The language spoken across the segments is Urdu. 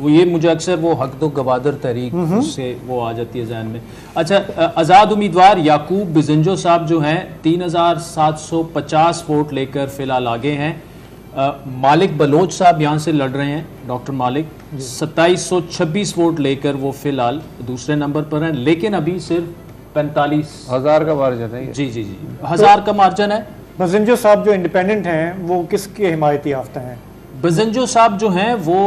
وہ یہ مجھے اکثر وہ حق تو گوادر تحریک سے وہ آ جاتی ہے ذہن میں. اچھا آزاد امیدوار یعقوب بزنجو صاحب جو ہیں 3750 ووٹ لے کر فی الحال آگے ہیں. مالک بلوچ صاحب یہاں سے لڑ رہے ہیں, ڈاکٹر مالک 2726 ووٹ لے کر وہ فی الحال دوسرے نمبر پر ہیں, لیکن ابھی صرف 45,000 کا مارجن ہے. جی 1000 کا مارجن ہے. بزنجو صاحب جو انڈیپینڈنٹ ہیں وہ کس کے حمایتی یافتہ ہیں؟ بزنجو صاحب جو ہیں وہ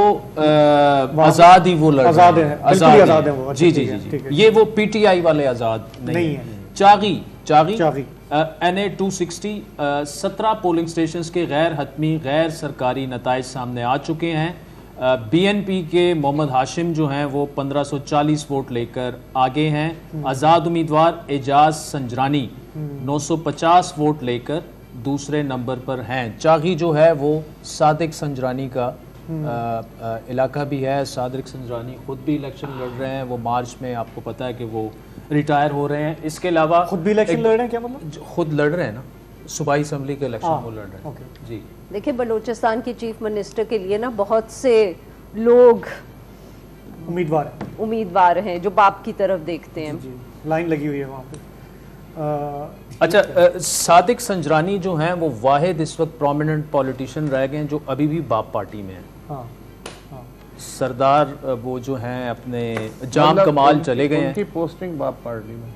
آزاد ہی وہ لڑ رہے ہیں, آزاد ہیں وہ. جی یہ وہ پی ٹی آئی والے آزاد نہیں ہیں. چاغی NA 260 17 پولنگ سٹیشنز کے غیر حتمی غیر سرکاری نتائج سامنے آ چکے ہیں. BNP کے محمد ہاشم جو ہیں وہ 1540 ووٹ لے کر آگے ہیں. آزاد امیدوار اعجاز سنجرانی 950 ووٹ لے کر دوسرے نمبر پر ہیں. چاغی جو ہے وہ صادق سنجرانی کا علاقہ بھی ہے. صادق سنجرانی خود بھی الیکشن لڑ رہے ہیں, وہ مارچ میں آپ کو پتہ ہے کہ وہ ریٹائر ہو رہے ہیں. اس کے علاوہ خود بھی الیکشن لڑ رہے ہیں, کیا مطلب؟ خود لڑ رہے ہیں نا, صوبائی اسمبلی کے الیکشن وہ لڑ رہے ہیں. جی دیکھیں بلوچستان کی چیف منسٹر کے لیے نا بہت سے لوگ امیدوار ہیں جو باپ کی طرف دیکھتے ہیں. لائن لگی ہوئی ہے وہاں پہ. اچھا صادق سنجرانی جو ہیں وہ واحد اس وقت پرومیننٹ پولیٹیشین رہ گئے ہیں جو ابھی بھی باپ پارٹی میں ہیں. سردار وہ جو ہیں اپنے جام کمال چلے گئے ہیں, ان کی پوسٹنگ باپ پارٹی میں.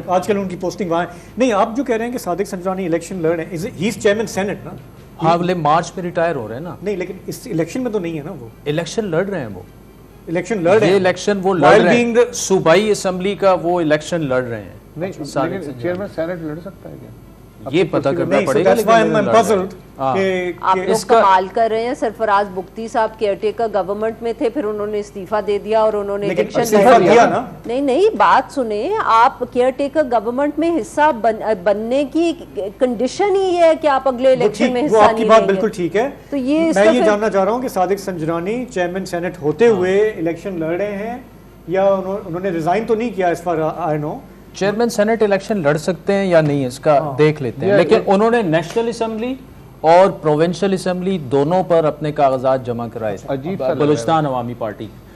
آج کل ان کی پوسٹنگ وہاں ہے. نہیں, آپ جو کہہ رہے ہیں کہ صادق سنجرانی الیکشن لڑ رہے ہیں, ہی از چیئرمین سینٹ نا. ہاں اگلے مارچ میں ریٹائر ہو رہے ہیں نا. نہیں لیکن اس الیکشن میں تو نہیں ہے نا. وہ الیکشن لڑ رہے ہیں, وہ الیکشن لڑ رہے ہیں. یہ الیکشن وہ لڑ رہے ہیں, صوبائی اسمبلی کا وہ الیکشن لڑ رہے ہیں. نہیں لیکن چیئرمین سینٹ لڑ سکتا ہے کیا, یہ پتہ کرنا پڑے گا. آپ لوگ کمال کر رہے ہیں. سرفراز بگٹی صاحب کیئر ٹیکر گورنمنٹ میں تھے, پھر انہوں نے استعفیٰ دے دیا اور انہوں نے نہیں بات سنیں, آپ کیئر ٹیکر گورنمنٹ میں حصہ بننے کی کنڈیشن ہی ہے کہ آپ اگلے الیکشن میں حصہ نہیں لیں گے. بات بالکل ٹھیک ہے. تو یہ میں یہ جاننا چاہ رہا ہوں کہ صادق سنجرانی چیئرمین سینٹ ہوتے ہوئے الیکشن لڑ رہے ہیں یا انہوں نے ریزائن تو نہیں کیا اس پر آئی نو. چیئرمین سینٹ الیکشن لڑ سکتے ہیں یا نہیں اس کا دیکھ لیتے ہیں, لیکن انہوں نے نیشنل اسمبلی اور پروونشل اسمبلی دونوں پر اپنے کاغذات جمع کرائے تھے بلوچستان عوامی پارٹی.